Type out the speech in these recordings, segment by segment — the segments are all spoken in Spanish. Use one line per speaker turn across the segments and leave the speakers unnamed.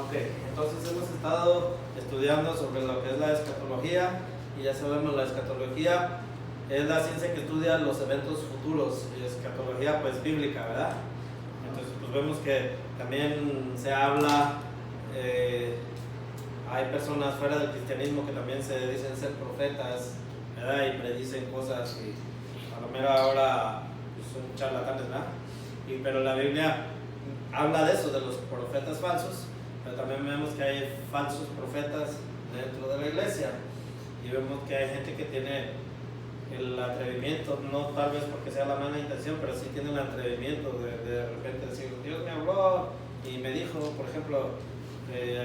Ok, entonces hemos estado estudiando sobre lo que es la escatología y ya sabemos la escatología es la ciencia que estudia los eventos futuros y escatología pues bíblica, ¿verdad? Entonces pues vemos que también se habla, hay personas fuera del cristianismo que también se dicen ser profetas, ¿verdad? Y predicen cosas y a la mera hora pues, son charlatanes, ¿verdad? Pero la Biblia habla de eso, de los profetas falsos, pero también vemos que hay falsos profetas dentro de la iglesia y vemos que hay gente que tiene el atrevimiento, no tal vez porque sea la mala intención, pero sí tiene el atrevimiento de repente decir, Dios me habló y me dijo, por ejemplo,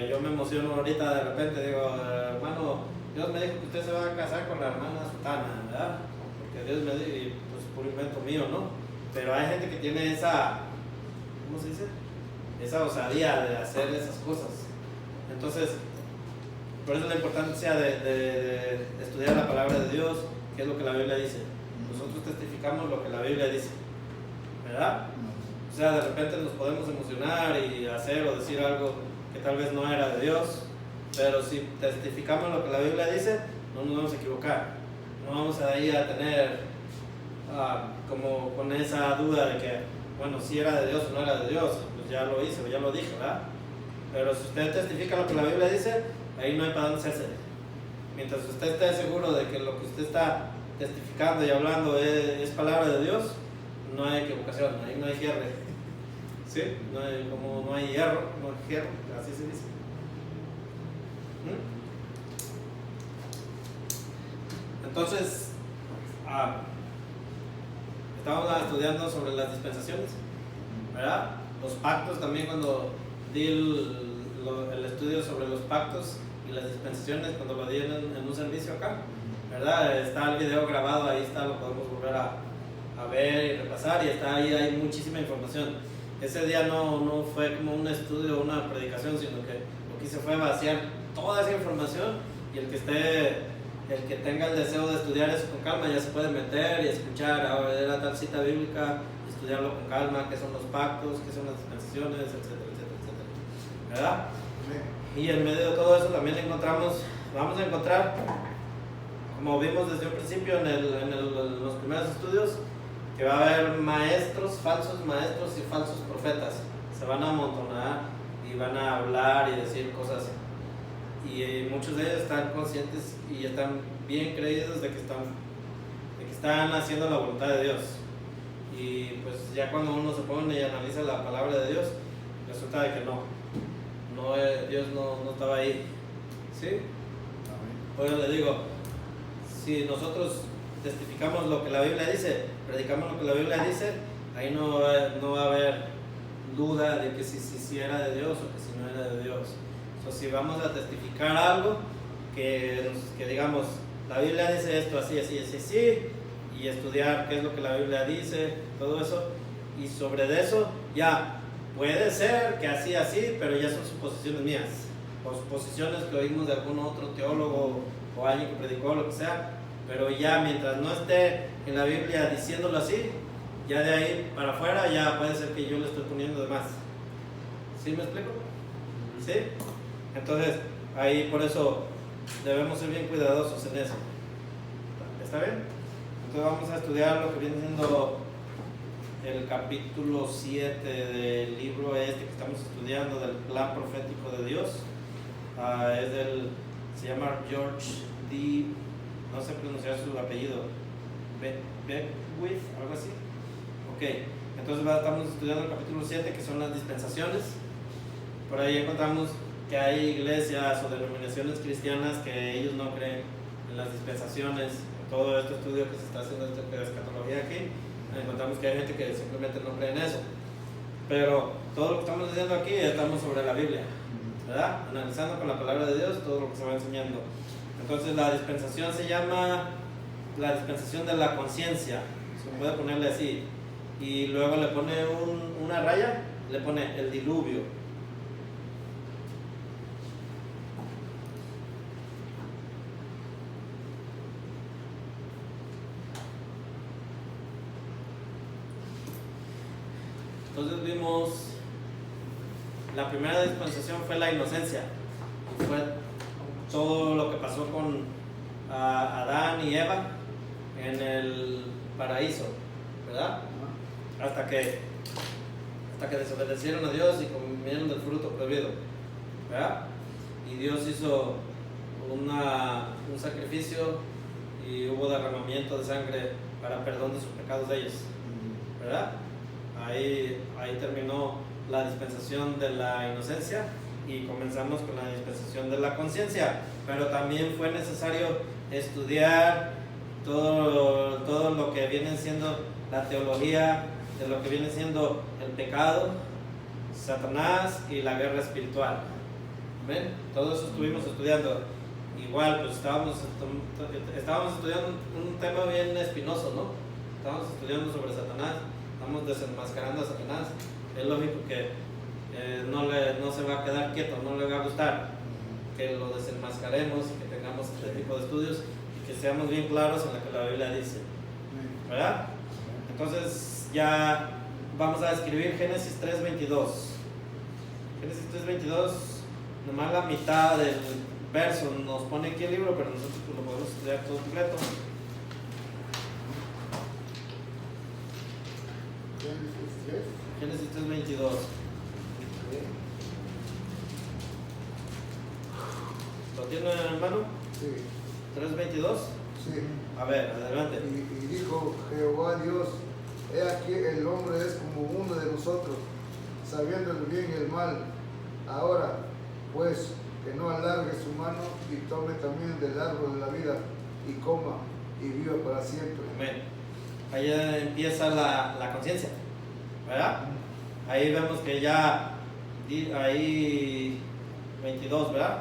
yo me emociono ahorita de repente, digo, hermano, Dios me dijo que usted se va a casar con la hermana sultana, ¿verdad? Porque Dios me dijo, y pues puro invento mío, ¿no? Pero hay gente que tiene esa, ¿cómo se dice? Esa osadía de hacer esas cosas. Entonces, por eso la importancia de estudiar la palabra de Dios, qué es lo que la Biblia dice. Nosotros testificamos lo que la Biblia dice, ¿verdad? O sea, de repente nos podemos emocionar y hacer o decir algo que tal vez no era de Dios, pero si testificamos lo que la Biblia dice, no nos vamos a equivocar. No vamos a ir a tener como con esa duda de que, bueno, si era de Dios o no era de Dios, pues ya lo hice o ya lo dije, ¿verdad? Pero si usted testifica lo que la Biblia dice, ahí no hay para dónde hacerse. Mientras usted esté seguro de que lo que usted está testificando y hablando es palabra de Dios, no hay equivocación, ahí no hay hierro. ¿Sí? No hay, como no hay hierro, no hay hierro, así se dice. Entonces, estábamos estudiando sobre las dispensaciones, ¿verdad? Los pactos también, cuando di el estudio sobre los pactos y las dispensaciones, cuando lo di en un servicio acá, ¿verdad? Está el video grabado, ahí está, lo podemos volver a ver y repasar, y está ahí, hay muchísima información. Ese día no fue como un estudio o una predicación, sino que lo que hice fue vaciar toda esa información, y el que tenga el deseo de estudiar eso con calma ya se puede meter y escuchar, era tal cita bíblica, estudiarlo con calma, qué son los pactos, qué son las dispensaciones, etcétera, etcétera, etcétera, ¿verdad? Y en medio de todo eso también vamos a encontrar, como vimos desde un principio en los primeros estudios, que va a haber falsos maestros y falsos profetas. Se van a amontonar y van a hablar y decir cosas, y muchos de ellos están conscientes y están bien creídos de que están haciendo la voluntad de Dios. Y pues ya cuando uno se pone y analiza la palabra de Dios, resulta de que Dios no estaba ahí. ¿Sí? Pues yo le digo, si nosotros testificamos lo que la Biblia dice, predicamos lo que la Biblia dice, ahí no va a haber duda de que si era de Dios o que si no era de Dios. Si vamos a testificar algo que digamos, la Biblia dice esto así, así, así, así, y estudiar qué es lo que la Biblia dice, todo eso, y sobre eso ya puede ser que así, así, pero ya son suposiciones mías, o suposiciones que oímos de algún otro teólogo o alguien que predicó, lo que sea, pero ya mientras no esté en la Biblia diciéndolo así, ya de ahí para afuera ya puede ser que yo le estoy poniendo de más. ¿Sí me explico? ¿Sí? Entonces, ahí por eso debemos ser bien cuidadosos en eso. ¿Está bien? Entonces vamos a estudiar lo que viene siendo el capítulo 7 del libro que estamos estudiando, del plan profético de Dios. Se llama George D. No sé pronunciar su apellido. Beckwith, algo así. Ok, entonces estamos estudiando el capítulo 7, que son las dispensaciones. Por ahí encontramos que hay iglesias o denominaciones cristianas que ellos no creen en las dispensaciones. En todo este estudio que se está haciendo de escatología aquí, encontramos que hay gente que simplemente no cree en eso. Pero todo lo que estamos diciendo aquí estamos sobre la Biblia, ¿verdad? Analizando con la palabra de Dios todo lo que se va enseñando. Entonces la dispensación se llama la dispensación de la conciencia, se puede ponerle así, y luego le pone una raya, le pone el diluvio. Entonces vimos La primera dispensación fue la inocencia. Fue todo lo que pasó con Adán y Eva en el paraíso, ¿verdad? Hasta que desobedecieron a Dios y comieron del fruto prohibido, ¿verdad? Y Dios hizo un sacrificio y hubo derramamiento de sangre para perdón de sus pecados de ellos, ¿verdad? Ahí terminó la dispensación de la inocencia y comenzamos con la dispensación de la conciencia, pero también fue necesario estudiar todo lo que viene siendo la teología de lo que viene siendo el pecado, Satanás y la guerra espiritual. ¿Ven? Todo eso estuvimos estudiando. Igual, pues estábamos estudiando un tema bien espinoso, ¿no? Estábamos estudiando sobre Satanás, estamos desenmascarando a Satanás. Es lógico que no se va a quedar quieto, no le va a gustar que lo desenmascaremos y que tengamos este tipo de estudios y que seamos bien claros en lo que la Biblia dice, ¿verdad? Entonces ya vamos a escribir Génesis 3:22. Génesis 3:22, nomás la mitad del verso nos pone aquí el libro, pero nosotros pues lo podemos estudiar todo completo. Génesis 3:22. ¿Lo tiene en mano?
Sí.
3:22.
Sí.
A ver, adelante.
Y dijo Jehová Dios: he aquí el hombre es como uno de nosotros, sabiendo el bien y el mal. Ahora, pues, que no alargue su mano y tome también del árbol de la vida y coma y viva para siempre.
Amén. Ahí empieza la conciencia, ¿verdad? Ahí vemos que ya, ahí 22, ¿verdad?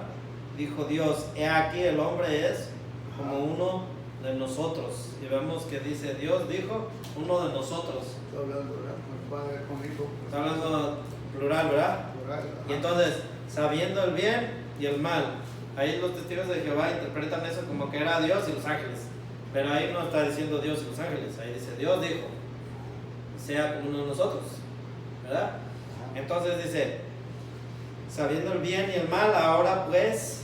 Dijo Dios: he aquí el hombre es como uno de nosotros. Y vemos que dice, Dios dijo, uno de nosotros.
Está hablando, ¿verdad? Con el padre, con el hijo.
Está hablando plural, ¿verdad?
Plural.
Y entonces, sabiendo el bien y el mal. Ahí los testigos de Jehová interpretan eso como que era Dios y los ángeles. Pero ahí no está diciendo Dios y los ángeles. Ahí dice, Dios dijo, sea como uno de nosotros, ¿verdad? Entonces dice, sabiendo el bien y el mal, ahora pues,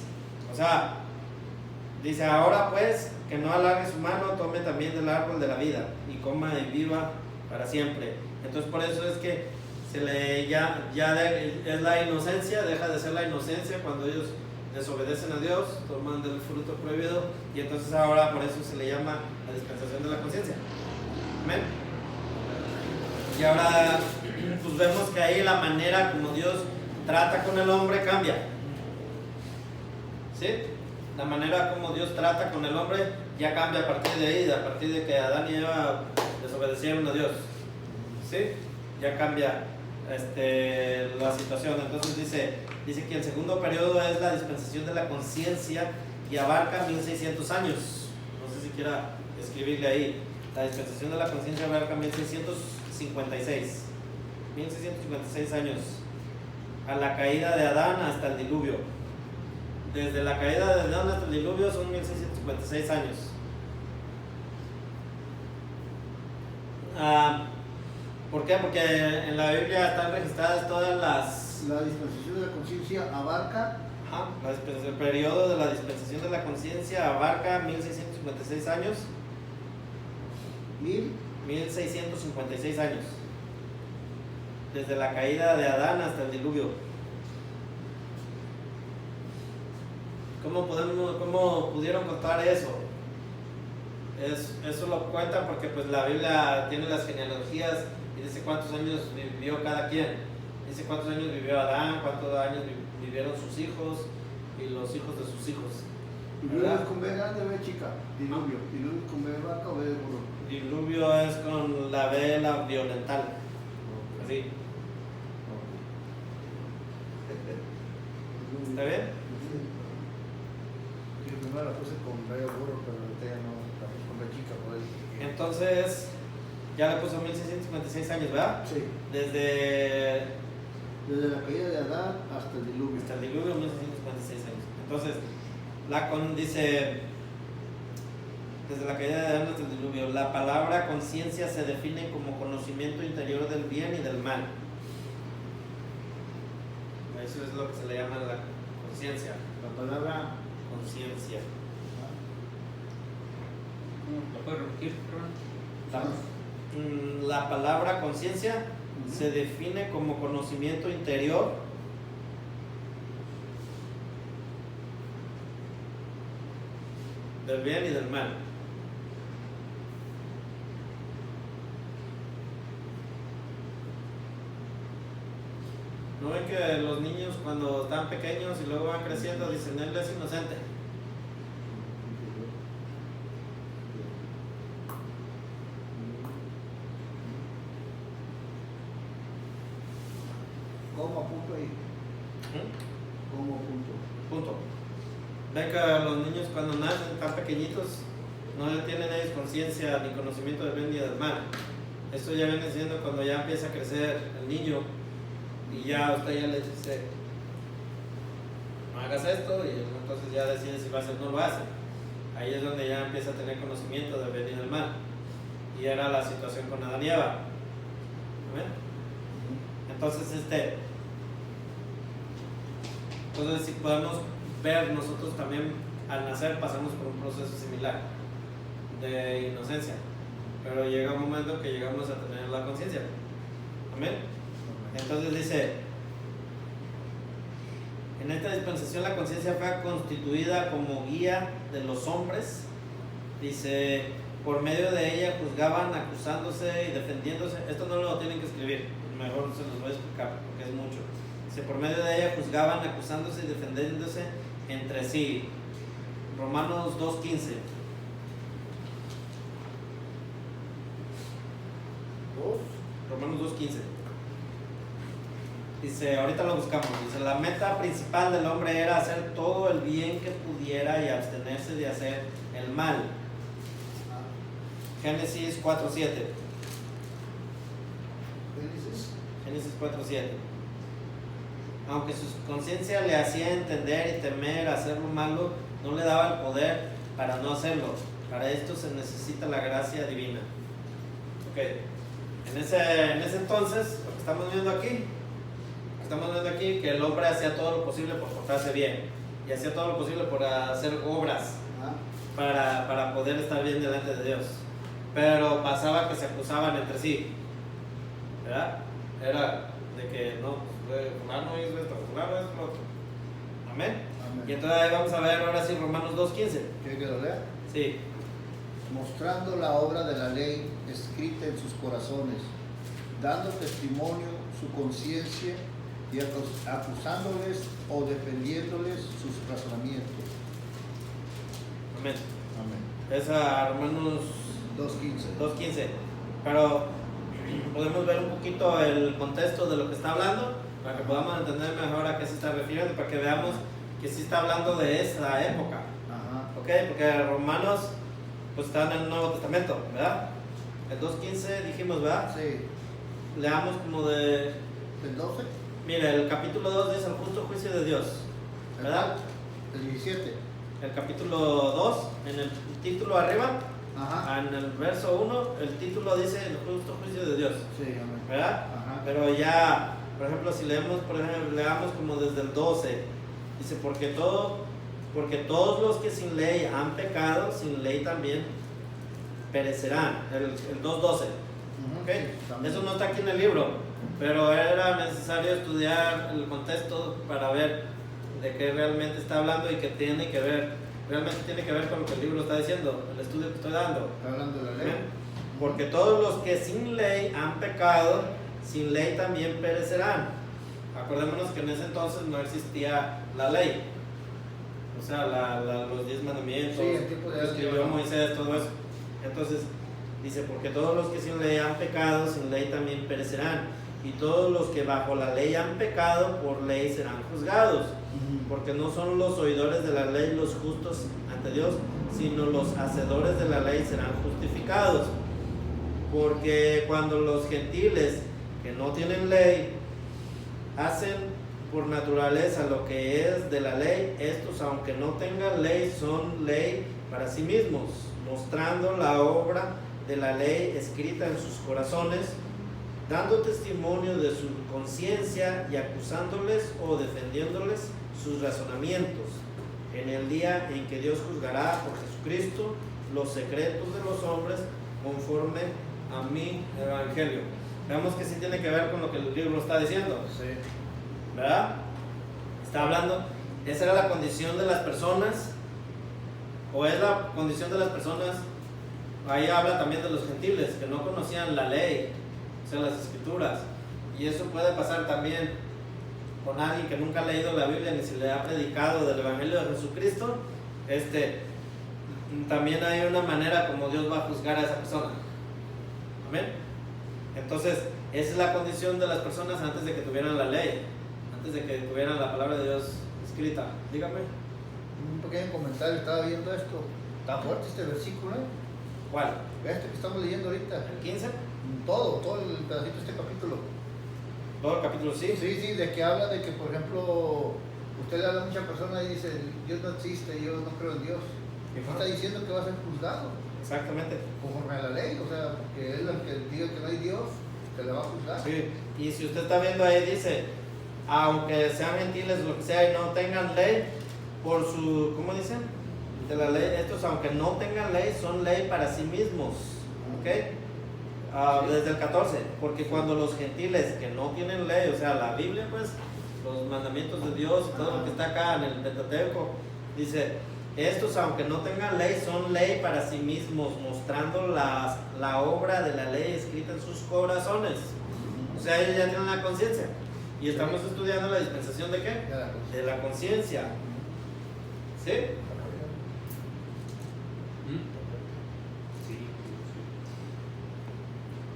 o sea, dice, ahora pues, que no alargue su mano, tome también del árbol de la vida y coma y viva para siempre. Entonces por eso es que se le es la inocencia, deja de ser la inocencia cuando ellos desobedecen a Dios, toman del fruto prohibido, y entonces ahora por eso se le llama la dispensación de la conciencia. Amén. Y ahora pues vemos que ahí la manera como Dios trata con el hombre cambia. ¿Sí? La manera como Dios trata con el hombre ya cambia a partir de ahí, a partir de que Adán y Eva desobedecieron a Dios. ¿Sí? Ya cambia la situación. Entonces dice que el segundo periodo es la dispensación de la conciencia y abarca 1600 años. No sé si quiera escribirle ahí. La dispensación de la conciencia abarca 1656 años, a la caída de Adán hasta el diluvio. Desde la caída de Adán hasta el diluvio son 1656 años. ¿Por qué? Porque en la Biblia están registradas todas las...
La dispensación de la conciencia abarca...
el periodo de la dispensación de la conciencia abarca 1656 años. 1656 años. Desde la caída de Adán hasta el diluvio. ¿Cómo pudieron contar eso? Eso lo cuentan porque pues la Biblia tiene las genealogías y dice cuántos años vivió cada quien. Dice cuántos años vivió Adán, cuántos años vivieron sus hijos y los hijos de sus hijos.
Diluvio es con B grande o B chica. Diluvio. Diluvio con B de vaca o B de burro.
Diluvio es con la B, la violental. Así. ¿Está bien?
Yo primero la puse con B de burro, pero ahorita ya no, la puse con B chica por eso.
Entonces, ya le puso 1656 años, ¿verdad?
Sí.
Desde
la caída de Adán hasta el diluvio.
Hasta el diluvio, 1656 años. Entonces, dice, desde la caída de Adán hasta el diluvio, la palabra conciencia se define como conocimiento interior del bien y del mal. Eso es lo que se le llama la conciencia.
La palabra
Conciencia.
¿Lo puedes repetir, perdón?
La palabra conciencia se define como conocimiento interior del bien y del mal. ¿No ven que los niños cuando están pequeños y luego van creciendo dicen él es inocente?
¿Cómo punto ahí? ¿Cómo punto?
Punto. Ven que los niños cuando nacen tan pequeñitos no tienen ellos conciencia ni conocimiento del bien ni del mal. Esto ya viene siendo cuando ya empieza a crecer el niño y ya usted ya le dice no hagas esto y entonces ya decide si va a hacer o no lo hace. Ahí es donde ya empieza a tener conocimiento del bien y del mal. Y era la situación con Adán y Eva. ¿Ven? Entonces entonces si podemos ver, nosotros también al nacer pasamos por un proceso similar de inocencia, pero llega un momento que llegamos a tener la conciencia. Amén. Entonces dice, en esta dispensación la conciencia fue constituida como guía de los hombres. Dice, por medio de ella juzgaban acusándose y defendiéndose. Esto no lo tienen que escribir, mejor se los voy a explicar porque es mucho. Dice, por medio de ella juzgaban acusándose y defendiéndose entre sí. Romanos 2:15. Romanos 2:15. Dice, ahorita lo buscamos. Dice, la meta principal del hombre era hacer todo el bien que pudiera y abstenerse de hacer el mal. Génesis 4:7. Génesis 4:7. Aunque su conciencia le hacía entender y temer hacer lo malo, no le daba el poder para no hacerlo. Para esto se necesita la gracia divina. Ok. En ese entonces, lo que estamos viendo aquí, que el hombre hacía todo lo posible por portarse bien y hacía todo lo posible por hacer obras para poder estar bien delante de Dios. Pero pasaba que se acusaban entre sí, ¿verdad? Era de que no, fulano hizo esto, fulano es lo otro. Amén.
Amén.
Y entonces ahí vamos a ver ahora sí Romanos 2:15.
¿Quiere que lo lea?
Sí.
Mostrando la obra de la ley escrita en sus corazones, dando testimonio su conciencia y acusándoles o defendiéndoles sus razonamientos.
Amén.
Amén.
Es a Romanos 2:15. Pero podemos ver un poquito el contexto de lo que está hablando para que podamos entender mejor a qué se está refiriendo, para que veamos que sí está hablando de esa época.
Ajá.
Ok, porque Romanos pues está en el Nuevo Testamento, ¿verdad? El 2:15 dijimos, ¿verdad?
Sí.
Leamos como de...
¿El 12?
Mira, el capítulo 2 dice el justo juicio de Dios, ¿verdad?
El 17.
El capítulo 2, en el título arriba,
Ajá.
en el verso 1, el título dice el justo juicio de Dios,
Sí, amén.
¿verdad?
Ajá.
Pero ya, por ejemplo, si leemos, leamos como desde el 12, dice, porque todos los que sin ley han pecado, sin ley también perecerán. El 2:12.
Ujú,
¿Okay?
sí, también.
Eso no está aquí en el libro, pero era necesario estudiar el contexto para ver de qué realmente está hablando y que tiene que ver, realmente tiene que ver con lo que el libro está diciendo, el estudio que estoy dando.
¿Está hablando de la ley?
¿Amén? Porque todos los que sin ley han pecado, sin ley también perecerán. Acordémonos que en ese entonces no existía la ley, o sea, los 10 mandamientos,
Sí, el tipo de
que escribió Moisés, todo eso. Entonces dice, porque todos los que sin ley han pecado, sin ley también perecerán. Y todos los que bajo la ley han pecado, por ley serán juzgados.
Ujú.
Porque no son los oidores de la ley los justos ante Dios, sino los hacedores de la ley serán justificados. Porque cuando los gentiles que no tienen ley hacen por naturaleza lo que es de la ley, estos aunque no tengan ley son ley para sí mismos, mostrando la obra de la ley escrita en sus corazones, dando testimonio de su conciencia y acusándoles o defendiéndoles sus razonamientos, en el día en que Dios juzgará por Jesucristo los secretos de los hombres conforme a mi evangelio. Vemos que sí tiene que ver con lo que el libro está diciendo,
Sí.
¿verdad? Está hablando, esa era la condición de las personas, o es la condición de las personas. Ahí habla también de los gentiles que no conocían la ley, o sea, las escrituras, y eso puede pasar también con alguien que nunca ha leído la Biblia ni se le ha predicado del Evangelio de Jesucristo. También hay una manera como Dios va a juzgar a esa persona. Amén. Entonces, esa es la condición de las personas antes de que tuvieran la ley, antes de que tuvieran la palabra de Dios escrita. Dígame.
Un pequeño comentario, estaba viendo esto. Está fuerte este versículo, ¿eh?
¿Cuál?
Este que estamos leyendo ahorita.
¿El 15?
Todo el pedacito de este capítulo.
Todo el capítulo, sí.
Sí, de que habla de que, por ejemplo, usted le habla a muchas personas y dice, Dios no existe, yo no creo en Dios. Y aquí está diciendo que va a ser juzgado
Exactamente.
conforme a la ley, o sea, que él el que diga que no hay Dios, se le va a juzgar.
Sí. Y si usted está viendo ahí, dice, aunque sean gentiles, lo que sea, y no tengan ley, por su, ¿cómo dicen? De la ley, estos aunque no tengan ley, son ley para sí mismos. ¿Ok? Desde el 14, porque cuando los gentiles que no tienen ley, o sea, la Biblia, pues, los mandamientos de Dios y todo lo que está acá en el Pentateuco, dice, estos aunque no tengan ley, son ley para sí mismos, mostrando la obra de la ley escrita en sus corazones. O sea, ellos ya tienen la conciencia. Y estamos estudiando la dispensación de qué? De la conciencia. ¿Sí?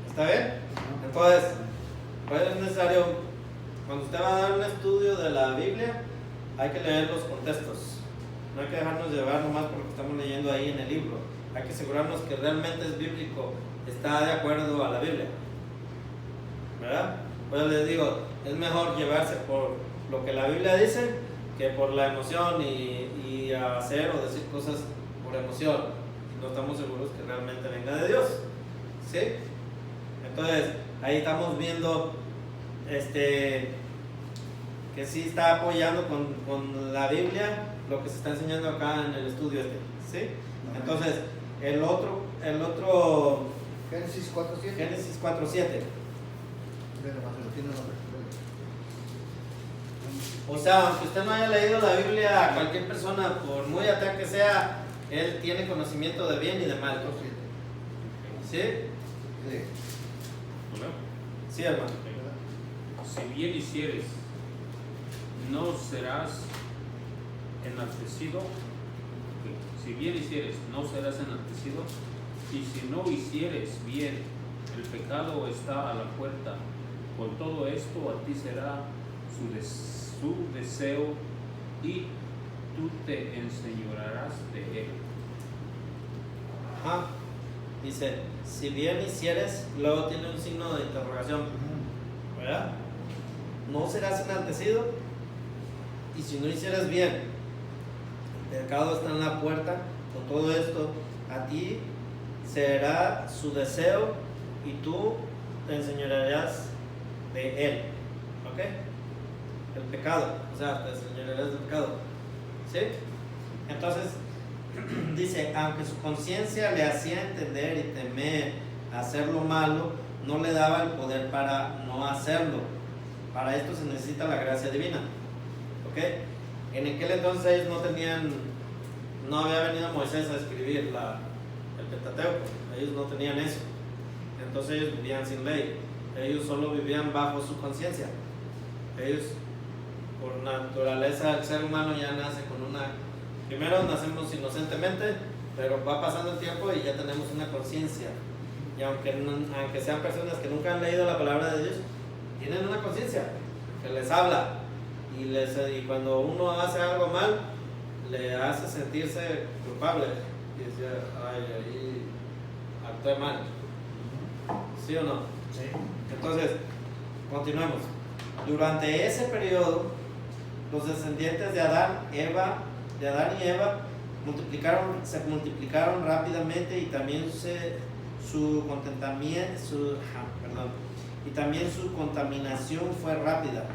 ¿Está bien? Entonces, pues es necesario, cuando usted va a dar un estudio de la Biblia, hay que leer los contextos. No hay que dejarnos llevar nomás por lo que estamos leyendo ahí en el libro. Hay que asegurarnos que realmente es bíblico, está de acuerdo a la Biblia. ¿Verdad? Pues les digo, es mejor llevarse por lo que la Biblia dice que por la emoción y hacer o decir cosas por emoción. No estamos seguros que realmente venga de Dios. ¿Sí? Entonces, ahí estamos viendo que sí está apoyando con la Biblia lo que se está enseñando acá en el estudio ¿sí? Entonces, el otro
Génesis 4:7.
Génesis 4:7. O sea, aunque usted no haya leído la Biblia, cualquier persona, por muy atea que sea, él tiene conocimiento de bien y de mal. ¿Sí?
Sí.
Sí, hermano.
Si bien hicieres, no serás enaltecido. Si bien hicieres, no serás enaltecido. Y si no hicieres bien, el pecado está a la puerta. Con todo esto a ti será su deseo y tú te enseñorearás de él.
Ajá. Dice, si bien hicieres, luego tiene un signo de interrogación, ¿verdad? No serás enaltecido, y si no hicieras bien, el pecado está en la puerta. Con todo esto, a ti será su deseo y tú te enseñorearás de él. ¿Ok? El pecado, o sea, te enseñorearás del pecado. ¿Sí? Entonces, dice, aunque su conciencia le hacía entender y temer hacer lo malo, no le daba el poder para no hacerlo. Para esto se necesita la gracia divina. ¿Ok? En aquel entonces ellos no había venido Moisés a escribir el Pentateuco. Ellos no tenían eso. Entonces ellos vivían sin ley. Ellos solo vivían bajo su conciencia. Ellos, por naturaleza, el ser humano ya nace con una... Primero nacemos inocentemente, pero va pasando el tiempo y ya tenemos una conciencia. Y aunque sean personas que nunca han leído la palabra de Dios, tienen una conciencia que les habla. Y cuando uno hace algo mal, le hace sentirse culpable. Y dice, ay, ahí actué mal. ¿Sí o no?
Sí.
Entonces, continuemos. Durante ese periodo, los descendientes de Adán y Eva se multiplicaron rápidamente y también y también su contaminación fue rápida.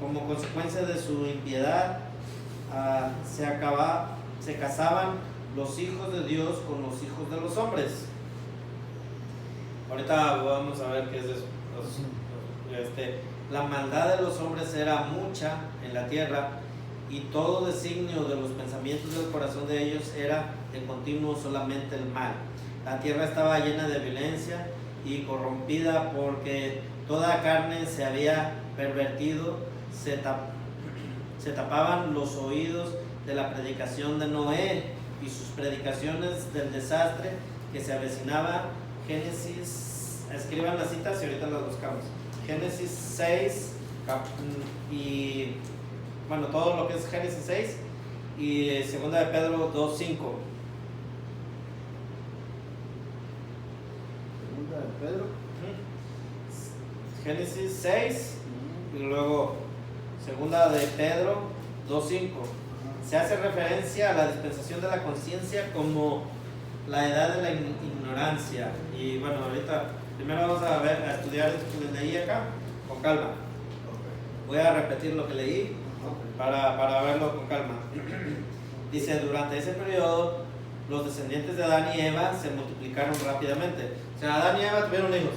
Como consecuencia de su impiedad, se casaban los hijos de Dios con los hijos de los hombres. Ahorita vamos a ver qué es eso. La maldad de los hombres era mucha en la tierra, y todo designio de los pensamientos del corazón de ellos era de continuo solamente el mal. La tierra estaba llena de violencia y corrompida, porque toda carne se había pervertido. Se tapaban los oídos de la predicación de Noé y sus predicaciones del desastre que se avecinaba. Génesis, escriban las citas y ahorita las buscamos. Génesis 6 y bueno, todo lo que es Génesis 6 y 2 de Pedro 2:5.
Segunda de Pedro.
Génesis 6 y luego 2 de Pedro 2:5. Se hace referencia a la dispensación de la conciencia como la edad de la ignorancia. Y bueno, ahorita primero vamos a estudiar esto que leí acá con calma. Voy a repetir lo que leí para verlo con calma. Dice: durante ese periodo los descendientes de Adán y Eva se multiplicaron rápidamente. O sea, Adán y Eva tuvieron hijos,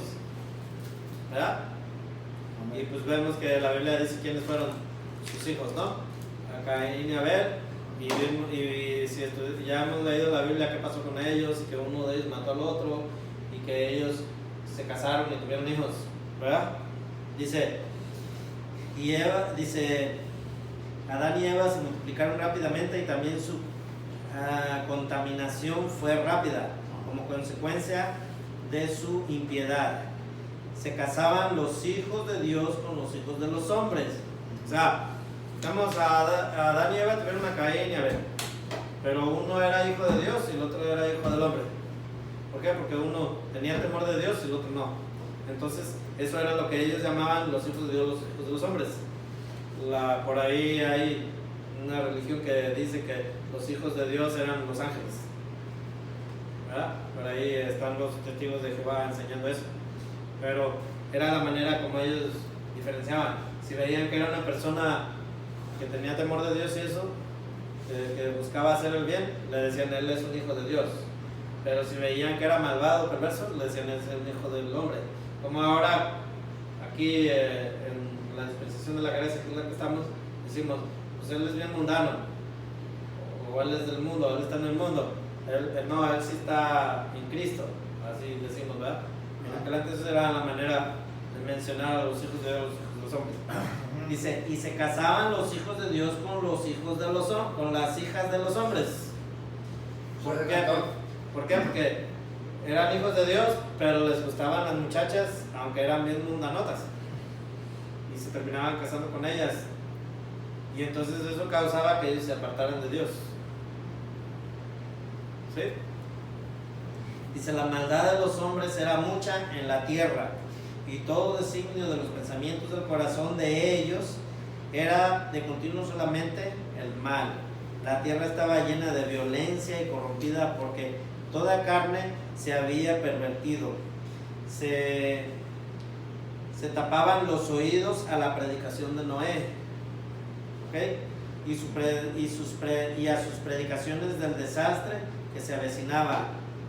¿verdad? Y pues vemos que la Biblia dice quiénes fueron sus hijos, ¿no? A Caín y Abel. Y si ya hemos leído la Biblia, qué pasó con ellos, y que uno de ellos mató al otro, y que ellos se casaron y tuvieron hijos, ¿verdad? Dice Adán y Eva se multiplicaron rápidamente, y también su contaminación fue rápida, como consecuencia de su impiedad. Se casaban los hijos de Dios con los hijos de los hombres. O sea, vamos a Adán y Eva tuvieron a Caín y Abel, pero uno era hijo de Dios y el otro era hijo del hombre. ¿Por qué? Porque uno tenía temor de Dios y el otro no. Entonces, eso era lo que ellos llamaban los hijos de Dios, los hijos de los hombres. Por ahí hay una religión que dice que los hijos de Dios eran los ángeles, ¿verdad? Por ahí están los testigos de Jehová enseñando eso. Pero era la manera como ellos diferenciaban. Si veían que era una persona que tenía temor de Dios y eso, que buscaba hacer el bien, le decían: él es un hijo de Dios. Pero si veían que era malvado, perverso, le decían: él es un hijo del hombre. Como ahora, aquí en la dispensación de la gracia, que es la que estamos, decimos: pues él es bien mundano, o él es del mundo, él está en el mundo. No, él sí está en Cristo, así decimos, ¿verdad? En aquel entonces era la manera de mencionar a los hijos de Dios, los hombres. Dice: y se casaban los hijos de Dios con los hijos de con las hijas de los hombres. ¿Por qué? Porque eran hijos de Dios, pero les gustaban las muchachas, aunque eran bien mundanotas, y se terminaban casando con ellas, y entonces eso causaba que ellos se apartaran de Dios. ¿Sí? Dice: la maldad de los hombres era mucha en la tierra, y todo designio de los pensamientos del corazón de ellos era de continuo solamente el mal. La tierra estaba llena de violencia y corrompida, porque toda carne se había pervertido. Se tapaban los oídos a la predicación de Noé, ¿okay? y a sus predicaciones del desastre que se avecinaba.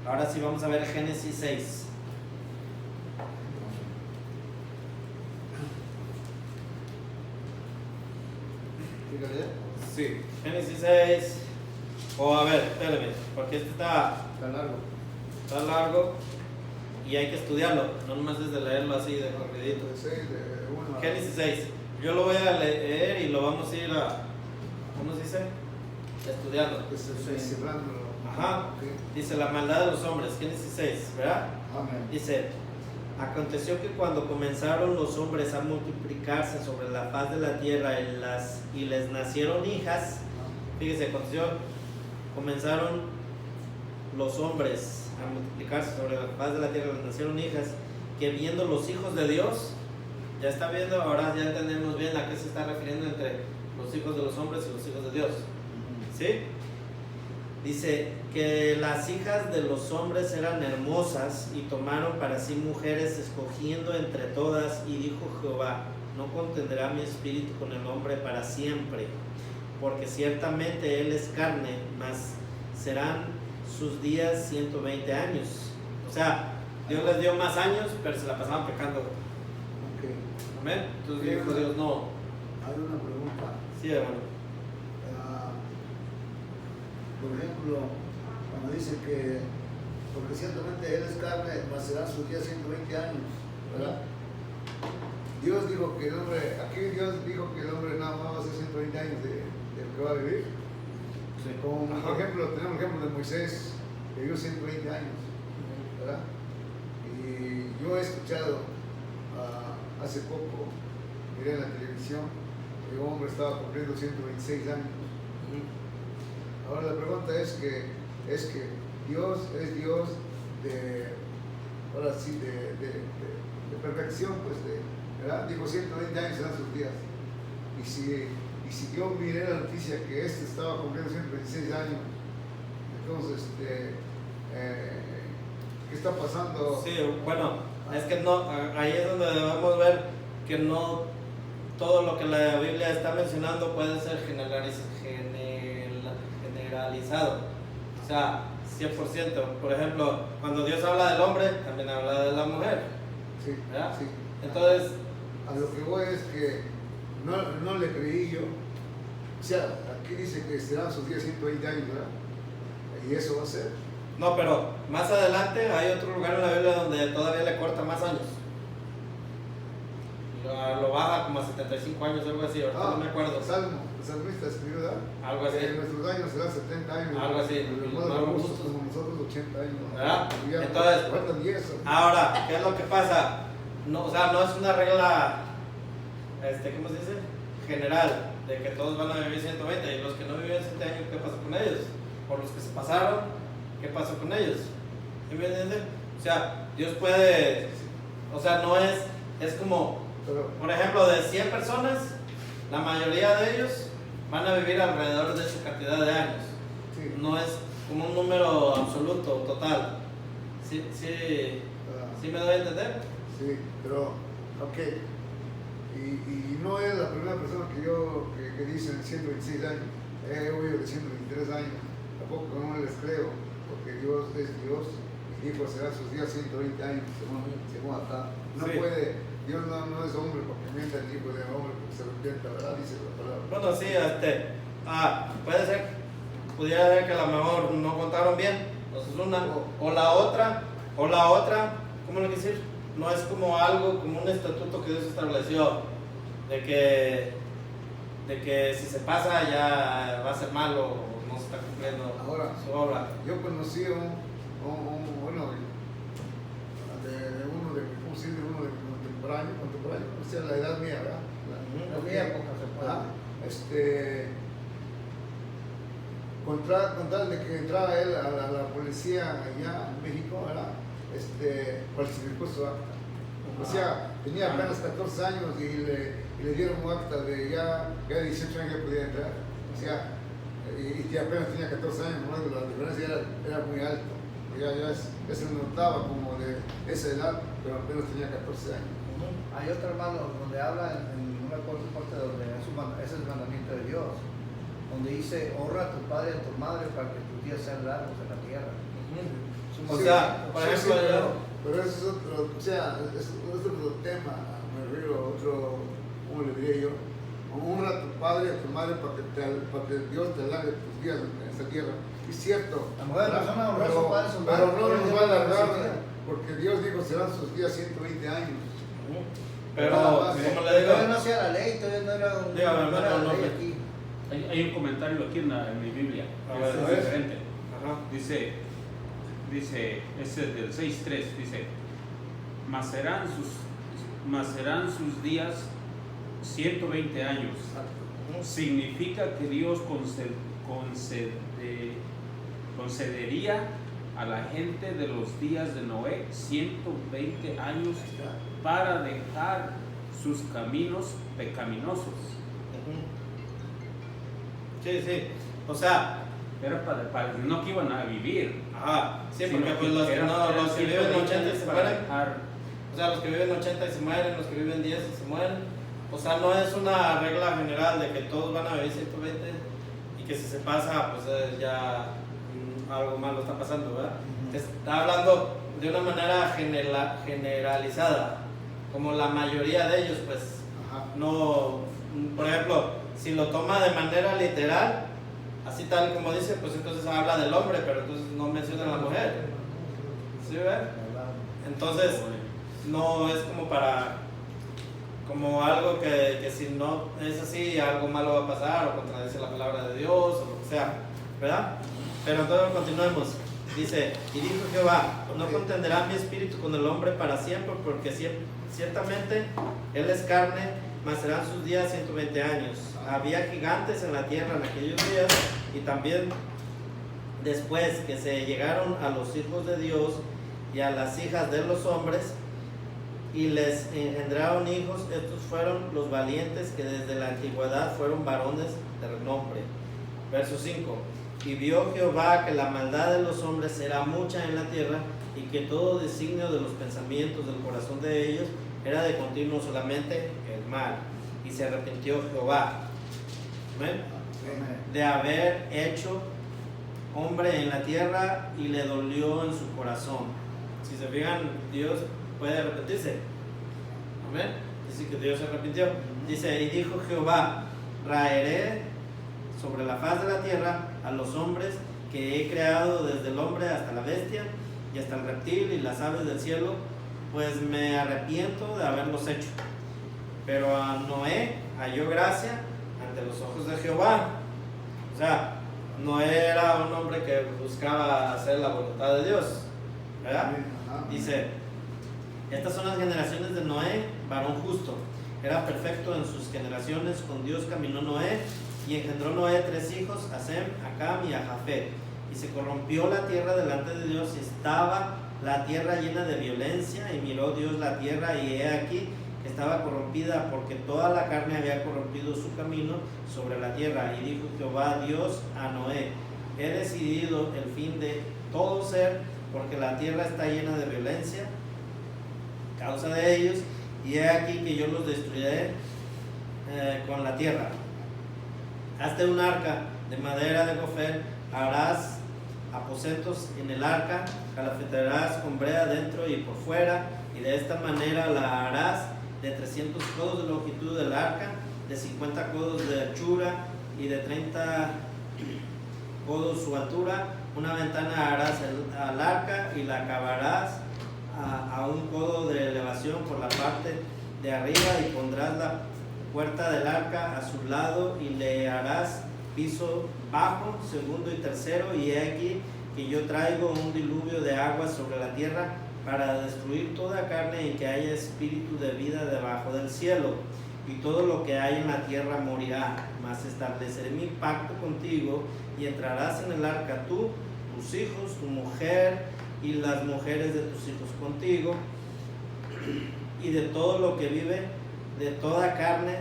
Ahora sí vamos a ver Génesis 6. Sí, Génesis 6. A ver, espérame, porque este está largo y hay que estudiarlo, no nomás desde leerlo así de corridito. Génesis 6. Yo lo voy a leer y lo vamos a ir ¿cómo se dice? Estudiando. Ajá. Dice: la maldad de los hombres, Génesis 6, ¿verdad?
Amén.
Dice: aconteció que cuando comenzaron los hombres a multiplicarse sobre la faz de la tierra y les nacieron hijas, fíjese, comenzaron los hombres a multiplicarse sobre la faz de la tierra, les nacieron hijas, que viendo los hijos de Dios, ya está viendo, ahora ya entendemos bien a qué se está refiriendo entre los hijos de los hombres y los hijos de Dios. ¿Sí? Dice que las hijas de los hombres eran hermosas y tomaron para sí mujeres escogiendo entre todas, y dijo Jehová, no contenderá mi espíritu con el hombre para siempre, porque ciertamente él es carne, mas serán sus días 120 años. O sea, Dios les dio más años, pero se la pasaban pecando.
Ok.
Amén. Entonces dijo Dios, no.
Hay una pregunta.
Sí, hermano.
Por ejemplo, cuando dice que, porque ciertamente él es carne, mas serán sus días 120 años, ¿verdad? Dios dijo que el hombre, aquí Dios dijo que el hombre nada más va a ser 120 años de lo que va a vivir.
Sí.
Como por ejemplo, tenemos el ejemplo de Moisés, que vivió 120 años, ¿verdad? Y yo he escuchado hace poco, miré en la televisión, que un hombre estaba cumpliendo 126 años. Ahora la pregunta es que Dios es Dios de, ahora sí, de perfección, pues, ¿verdad? Digo, 120 años serán sus días. Y si yo miré la noticia que estaba cumpliendo 126 años, entonces, ¿qué está pasando?
Sí, bueno, es que no, ahí es donde debemos ver que no todo lo que la Biblia está mencionando puede ser generalizado. O sea, 100%. Por ejemplo, cuando Dios habla del hombre, también habla de la mujer.
Sí,
¿verdad?
sí.
Entonces,
A lo que voy es que no le creí yo. O sea, aquí dice que serán sus días 120 años, ¿verdad? Y eso va a ser.
no, pero más adelante hay otro lugar en la Biblia donde todavía le corta más años. Lo baja como a 75 años, algo así, ahorita no me acuerdo.
El salmista escribió, ¿verdad?
Algo así.
En nuestros años serán 70 años.
Algo así.
Los
Los
más
más
robustos
robustos.
como nosotros 80 años.
¿Verdad?
Y ya
Entonces,
faltan 10.
ahora, ¿qué es lo que pasa? No, o sea, no es una regla, ¿cómo se dice? General, de que todos van a vivir 120 y los que no viven 100 años, ¿qué pasó con ellos? O los que se pasaron, ¿qué pasó con ellos? ¿Sí me entienden? O sea, Dios puede, o sea, no es como,
Pero,
por ejemplo, de 100 personas, la mayoría de ellos van a vivir alrededor de esa cantidad de años.
sí.
No es como un número absoluto, total. ¿Sí me doy a entender?
Sí, pero, ok. Y no es la primera persona que dicen 126 años. He oído de 123 años. Tampoco no les creo, porque Dios es Dios y dijo serán sus días 120 años, según acá. No
Sí.
puede, Dios no es hombre porque mienta el hijo de hombre porque se arrepienta, ¿verdad? Dice la palabra.
Bueno, sí, puede ser, pudiera ser que a lo mejor no contaron bien, entonces una, o la otra, ¿cómo le quiero decir? No es como algo, como un estatuto que Dios estableció, de que si se pasa ya va a ser malo o no se está cumpliendo
Ahora,
su obra.
yo conocí bueno, de uno de mi contemporáneo, o sea, la edad mía, ¿verdad?
En mi época se puede.
Con tal de que entrara él a la policía allá en México, ¿verdad? Falsificó su acta. O sea, tenía apenas 14 años y le dieron un acta de ya 18 años que podía entrar. O sea, y apenas tenía 14 años, ¿no? La diferencia era muy alta. Ya se notaba como de esa edad, pero apenas tenía 14 años.
Hay otro hermano donde habla en una parte donde es el mandamiento de Dios, donde dice honra a tu padre y a tu madre para que tus días sean largos en la tierra.
O sea, por ejemplo,
pero eso es otro, o sea, es otro tema, me refiero a otro, ¿cómo le diría yo? Honra a tu padre y a tu madre para que Dios te alargue tus días en esta tierra. Es cierto.
La mujer de la persona honra a su padre y a su madre.
Pero no nos va a alargar, porque Dios dijo serán sus días 120 años.
pero
Nada más.
como le digo,
Todavía no hacía la ley, todavía no era un,
Dígame,
no era
hermano,
la ley
no,
aquí.
Hay un comentario aquí en mi Biblia,
A
que
ver,
es
a ver.
diferente.
ajá,
Dice, ese es del 6.3, dice, mas serán sus días 120 años. Significa que Dios concedería a la gente de los días de Noé 120 años para dejar sus caminos pecaminosos.
sí, o sea,
Era para no que iban a vivir.
Ajá, sí,
sino
porque pues los que, los que viven 80 y se
para
mueren,
dejar.
o sea, los que viven 80 y se mueren, los que viven 10 y se mueren, o sea, no es una regla general de que todos van a vivir 120 y que si se pasa, pues ya algo malo está pasando, ¿verdad? Está hablando de una manera generalizada, como la mayoría de ellos, pues
Ajá.
no, por ejemplo, si lo toma de manera literal, así tal como dice, pues entonces habla del hombre, pero entonces no menciona a la mujer, ¿sí ve? Entonces no es como para, como algo que si no es así, algo malo va a pasar o contradice la palabra de Dios o lo que sea, ¿verdad? Pero entonces continuemos. Dice, y dijo Jehová, no contenderá mi espíritu con el hombre para siempre, porque ciertamente él es carne, mas serán sus días 120 años. Había gigantes en la tierra en aquellos días, y también después que se llegaron a los hijos de Dios y a las hijas de los hombres, y les engendraron hijos, estos fueron los valientes que desde la antigüedad fueron varones de renombre. Verso 5. Y vio Jehová que la maldad de los hombres era mucha en la tierra, y que todo designio de los pensamientos del corazón de ellos era de continuo solamente el mal. Y se arrepintió Jehová, ¿ven?, de haber hecho hombre en la tierra, y le dolió en su corazón. Si se fijan, Dios puede arrepentirse. Amén. Dice que Dios se arrepintió. Dice, y dijo Jehová, raeré sobre la faz de la tierra a los hombres que he creado, desde el hombre hasta la bestia y hasta el reptil y las aves del cielo, pues me arrepiento de haberlos hecho. Pero a Noé halló gracia ante los ojos de Jehová. O sea, Noé era un hombre que buscaba hacer la voluntad de Dios, ¿verdad? Dice, estas son las generaciones de Noé, varón justo. Era perfecto en sus generaciones, con Dios caminó Noé, y engendró Noé 3 hijos, a Sem, a Cam y a Jafet. Y se corrompió la tierra delante de Dios, y estaba la tierra llena de violencia, y miró Dios la tierra, y he aquí que estaba corrompida, porque toda la carne había corrompido su camino sobre la tierra. Y dijo Jehová Dios a Noé, he decidido el fin de todo ser, porque la tierra está llena de violencia, causa de ellos, y he aquí que yo los destruiré con la tierra. Hazte un arca de madera de gofer, harás aposentos en el arca, calafetarás con brea dentro y por fuera, y de esta manera la harás de 300 codos de longitud del arca, de 50 codos de anchura y de 30 codos su altura. Una ventana harás al arca y la acabarás a 1 codo de elevación por la parte de arriba, y pondrás la puerta del arca a su lado, y le harás piso bajo, segundo y tercero. Y he aquí que yo traigo un diluvio de aguas sobre la tierra para destruir toda carne, y que haya espíritu de vida debajo del cielo, y todo lo que hay en la tierra morirá. Mas estableceré mi pacto contigo, y entrarás en el arca tú, tus hijos, tu mujer y las mujeres de tus hijos contigo, y de todo lo que vive, de toda carne,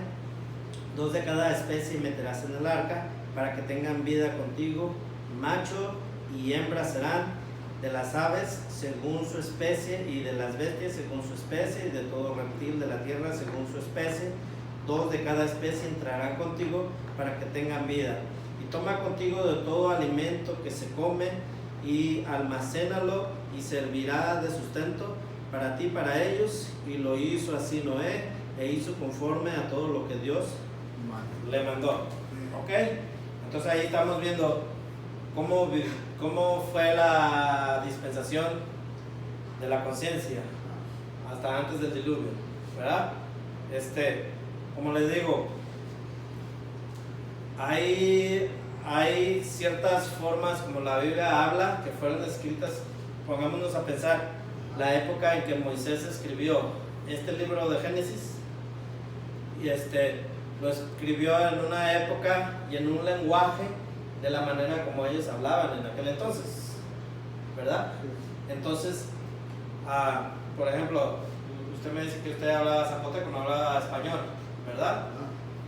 2 de cada especie meterás en el arca, para que tengan vida contigo. Macho y hembra serán, de las aves según su especie, y de las bestias según su especie, y de todo reptil de la tierra según su especie. 2 de cada especie entrarán contigo, para que tengan vida. Y toma contigo de todo alimento que se come, y almacénalo, y servirá de sustento para ti y para ellos. Y lo hizo así Noé, e hizo conforme a todo lo que Dios le mandó. ¿Ok? Entonces ahí estamos viendo cómo fue la dispensación de la conciencia hasta antes del diluvio, ¿verdad? Como les digo, hay ciertas formas, como la Biblia habla, que fueron escritas. Pongámonos a pensar la época en que Moisés escribió este libro de Génesis, y lo escribió en una época y en un lenguaje de la manera como ellos hablaban en aquel entonces, ¿verdad? Entonces, por ejemplo, usted me dice que usted hablaba zapoteco, no hablaba español, ¿verdad?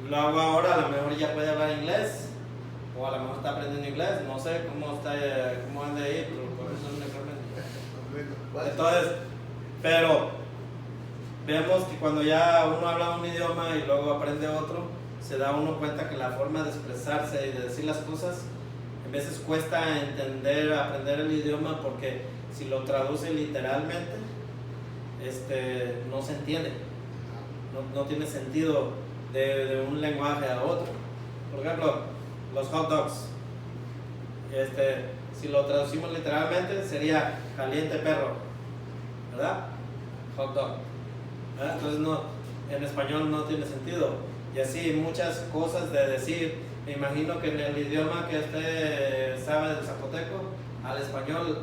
Lo hago ahora, a lo mejor ya puede hablar inglés, o a lo mejor está aprendiendo inglés, no sé cómo anda ahí, pero por eso no me Entonces, pero vemos que cuando ya uno habla un idioma y luego aprende otro, se da uno cuenta que la forma de expresarse y de decir las cosas, a veces cuesta aprender el idioma, porque si lo traduce literalmente, no se entiende, no tiene sentido de un lenguaje a otro. Por ejemplo, los hot dogs, si lo traducimos literalmente sería caliente perro, ¿verdad? Hot dog, ¿verdad? Entonces en español no tiene sentido. Y así muchas cosas de decir. Me imagino que en el idioma que usted sabe del zapoteco al español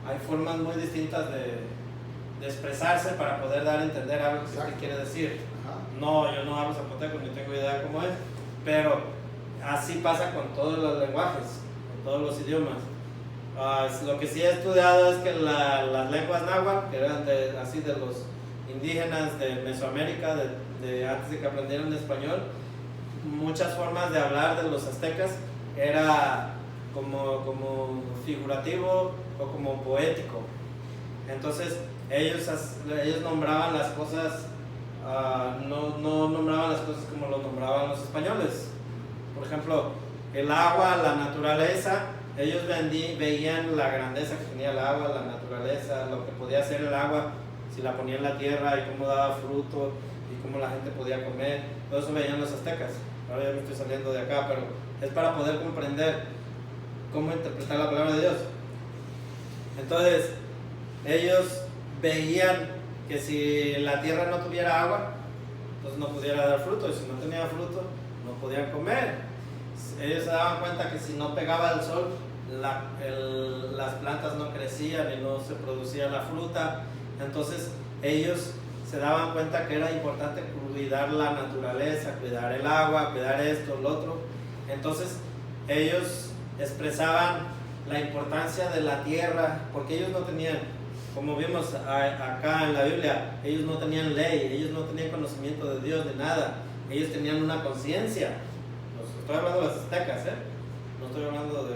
hay formas muy distintas de expresarse para poder dar a entender algo que usted quiere decir. No, yo no hablo zapoteco ni tengo idea cómo es, pero así pasa con todos los lenguajes, con todos los idiomas. Lo que sí he estudiado es que las lenguas náhuatl, que eran así de los indígenas de Mesoamérica, de antes de que aprendieran español, muchas formas de hablar de los aztecas era como figurativo o como poético. Entonces ellos nombraban las cosas, no nombraban las cosas como lo nombraban los españoles. Por ejemplo, el agua, la naturaleza, ellos veían la grandeza que tenía el agua, la naturaleza, lo que podía hacer el agua si la ponía en la tierra y cómo daba fruto y cómo la gente podía comer. Todo eso veían los aztecas. Ahora ya me estoy saliendo de acá, pero es para poder comprender cómo interpretar la palabra de Dios. Entonces, ellos veían que si la tierra no tuviera agua, pues no pudiera dar fruto, y si no tenía fruto, no podían comer. Ellos se daban cuenta que si no pegaba el sol, las plantas no crecían y no se producía la fruta. Entonces, ellos se daban cuenta que era importante cuidar la naturaleza, cuidar el agua, cuidar esto, lo otro. Entonces ellos expresaban la importancia de la tierra, porque ellos no tenían, como vimos acá en la Biblia, ellos no tenían ley, ellos no tenían conocimiento de Dios, de nada. Ellos tenían una conciencia. Estoy hablando de los aztecas, no estoy hablando de...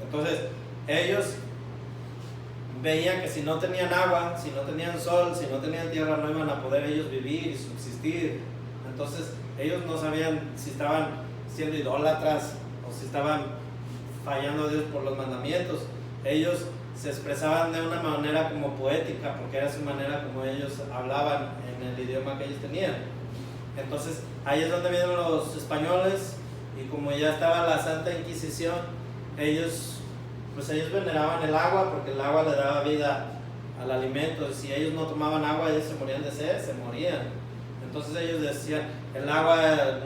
Entonces ellos veían que si no tenían agua, si no tenían sol, si no tenían tierra, no iban a poder ellos vivir y subsistir. Entonces ellos no sabían si estaban siendo idólatras o si estaban fallando a Dios por los mandamientos. Ellos se expresaban de una manera como poética, porque era su manera como ellos hablaban en el idioma que ellos tenían. Entonces ahí es donde vienen los españoles, y como ya estaba la Santa Inquisición, ellos veneraban el agua, porque el agua le daba vida al alimento. Si ellos no tomaban agua, ellos se morían de sed, se morían. Entonces ellos decían, el agua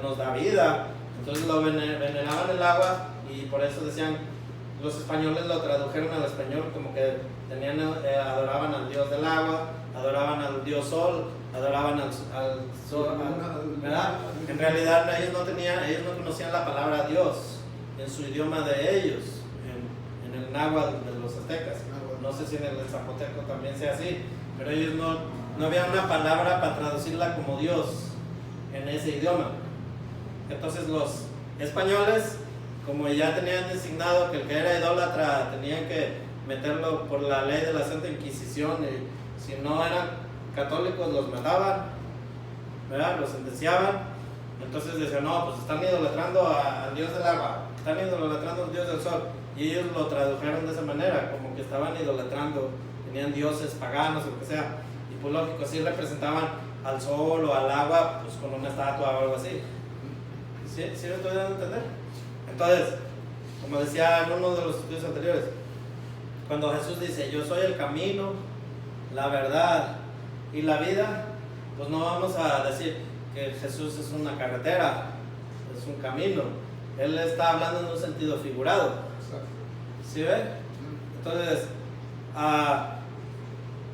nos da vida. Entonces lo veneraban el agua, y por eso decían, los españoles lo tradujeron al español como que adoraban al dios del agua, adoraban al dios sol, adoraban al sol, ¿verdad? En realidad ellos no conocían la palabra Dios en su idioma de ellos, en el náhuatl de los aztecas. No sé si en el zapoteco también sea así, pero ellos no había una palabra para traducirla como Dios en ese idioma. Entonces los españoles, como ya tenían designado que el que era idólatra tenían que meterlo por la ley de la Santa Inquisición, y si no eran católicos los mataban, ¿verdad? Los sentenciaban. Entonces decían, no, pues están idolatrando al dios del agua, están idolatrando al dios del sol. Y ellos lo tradujeron de esa manera, como que estaban idolatrando, tenían dioses paganos o lo que sea. Y pues lógico, así representaban al sol o al agua, pues con una estatua o algo así. ¿Sí me estoy dando a entender? Entonces, como decía en uno de los estudios anteriores, cuando Jesús dice, yo soy el camino, la verdad y la vida, pues no vamos a decir que Jesús es una carretera, es un camino. Él está hablando en un sentido figurado. ¿Sí ve? Entonces,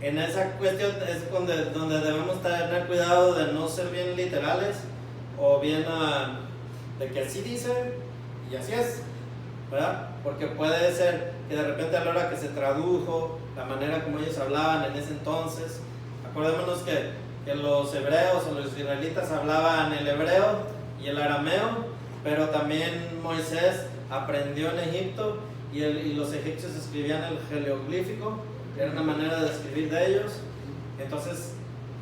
en esa cuestión es donde debemos tener cuidado de no ser bien literales, o bien de que así dice y así es, ¿verdad? Porque puede ser que de repente a la hora que se tradujo, la manera como ellos hablaban en ese entonces, acordémonos que los hebreos o los israelitas hablaban el hebreo y el arameo, pero también Moisés aprendió en Egipto y los egipcios escribían el jeroglífico, era una manera de escribir de ellos. Entonces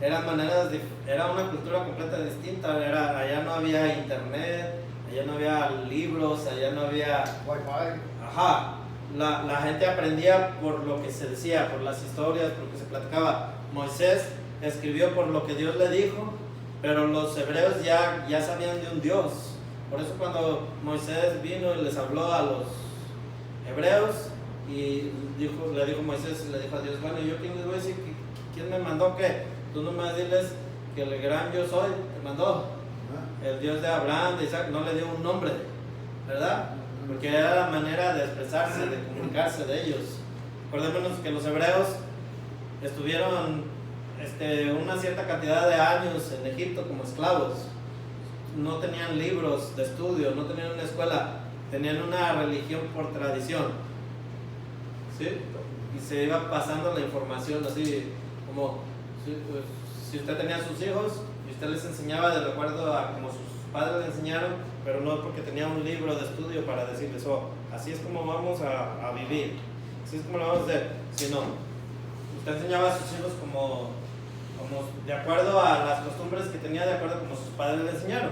era una cultura completamente distinta. Allá no había internet, allá no había libros, allá no había
Wi-Fi.
Ajá, la gente aprendía por lo que se decía, por las historias, por lo que se platicaba. Moisés escribió por lo que Dios le dijo, pero los hebreos ya sabían de un Dios. Por eso cuando Moisés vino y les habló a los hebreos y le dijo Moisés, le dijo a Dios, bueno, ¿yo quién les voy a decir? ¿Quién me mandó qué? Tú nomás diles que el gran yo soy te mandó. El Dios de Abraham, de Isaac, no le dio un nombre, ¿verdad? Porque era la manera de expresarse, de comunicarse de ellos. Acordémonos que los hebreos estuvieron una cierta cantidad de años en Egipto como esclavos. No tenían libros de estudio, no tenían una escuela, tenían una religión por tradición, ¿sí? Y se iba pasando la información así, como si usted tenía sus hijos y usted les enseñaba de acuerdo a como sus padres le enseñaron, pero no porque tenía un libro de estudio para decirles, así es como vamos a vivir, así es como lo vamos a hacer, sino usted enseñaba a sus hijos como de acuerdo a las costumbres que tenía, de acuerdo a como sus padres le enseñaron.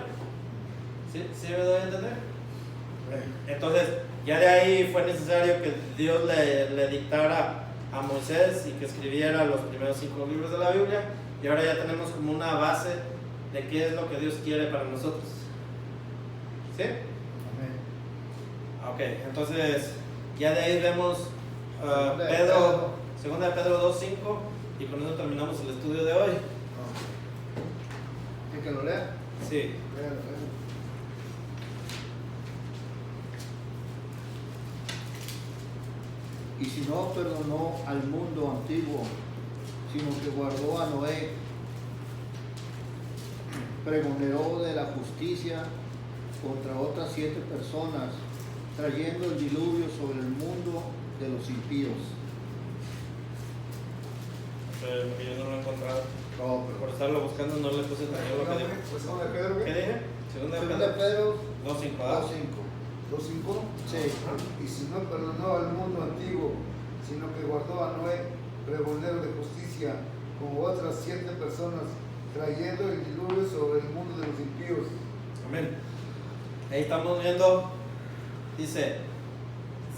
¿Sí me doy a entender? Entonces, ya de ahí fue necesario que Dios le dictara a Moisés y que escribiera los primeros 5 libros de la Biblia, y ahora ya tenemos como una base de qué es lo que Dios quiere para nosotros. ¿Sí?
Amén.
Ok, entonces ya de ahí vemos
Segunda de
Pedro 2:5, y con eso terminamos el estudio de hoy.
¿Quién que lo lea?
Sí.
Léalo.
Y si no perdonó al mundo antiguo, sino que guardó a Noé, pregonero de la justicia contra otras 7 personas, trayendo el diluvio sobre el mundo de los impíos.
Porque yo no lo he encontrado.
No,
Por estarlo buscando no le puse atención a lo que dijo.
Pues segunda de Pedro,
¿Qué dije? Segunda de
Segunda de
Pedro
Pedro
2:5.
2:5.
Sí.
Y si no perdonó al mundo antiguo, sino que guardó a Noé, pregonero de justicia, como otras 7 personas, trayendo el diluvio sobre el mundo de los impíos.
Amén. Ahí estamos viendo, dice,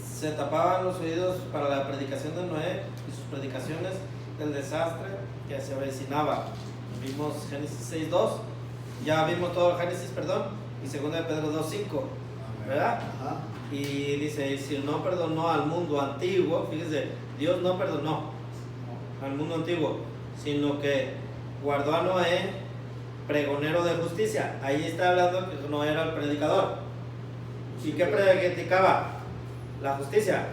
se tapaban los oídos para la predicación de Noé y sus predicaciones del desastre que se avecinaba. Vimos Génesis 6:2, ya vimos todo Génesis, perdón, y segunda de Pedro 2:5, ¿verdad?
Ajá.
Y dice, si no perdonó al mundo antiguo, fíjese, Dios no perdonó al mundo antiguo, sino que guardó a Noé, pregonero de justicia. Ahí está hablando que Noé era el predicador. ¿Y qué predicaba? La justicia,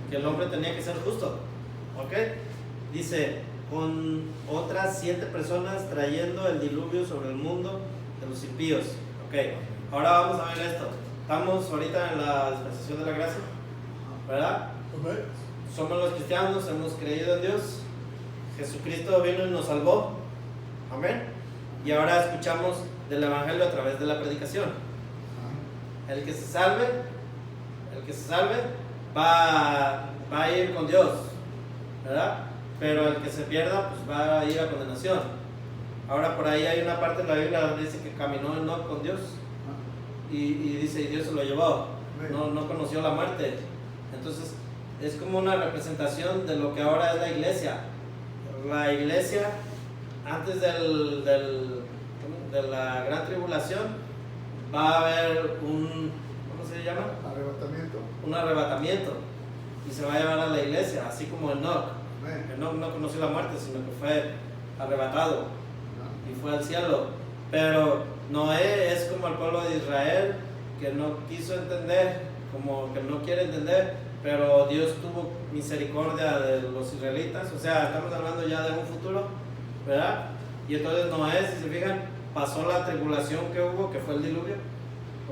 que el hombre tenía que ser justo. ¿Ok? Dice, con otras 7 personas trayendo el diluvio sobre el mundo de los impíos. Ok, ahora vamos a ver esto. Estamos ahorita en la dispensación de la gracia, ¿verdad? Somos los cristianos, hemos creído en Dios. Jesucristo vino y nos salvó. Amén. Y ahora escuchamos del Evangelio a través de la predicación. El que se salve va a ir con Dios, ¿verdad? Pero el que se pierda, pues va a ir a condenación. Ahora por ahí hay una parte de la Biblia donde dice que caminó Enoc con Dios. Y dice, y Dios se lo llevó. No conoció la muerte. Entonces, es como una representación de lo que ahora es la iglesia. La iglesia, antes de la gran tribulación, va a haber ¿cómo se llama?
Arrebatamiento.
Un arrebatamiento. Y se va a llevar a la iglesia, así como Enoc. Enoc no conoció la muerte, sino que fue arrebatado y fue al cielo. Pero Noé es como el pueblo de Israel, que no quiso entender, como que no quiere entender, pero Dios tuvo misericordia de los israelitas. O sea, estamos hablando ya de un futuro, ¿verdad? Y entonces Noé, si se fijan, pasó la tribulación que hubo, que fue el diluvio,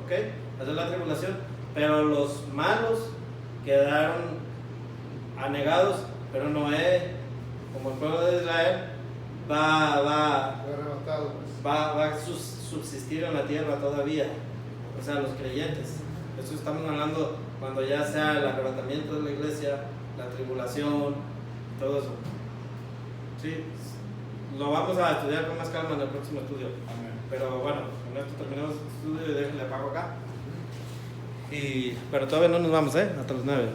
¿ok? Pasó la tribulación, pero los malos quedaron anegados, pero Noé, como el pueblo de Israel, va
Fue arrebatado, pues.
a subsistir en la tierra todavía, o sea, los creyentes. Eso estamos hablando cuando ya sea el arrebatamiento de la iglesia, la tribulación, todo eso. Sí, lo vamos a estudiar con más calma en el próximo estudio.
Amén.
Pero bueno, con esto terminamos el estudio y déjenle apago acá. Pero todavía no nos vamos, hasta las 9.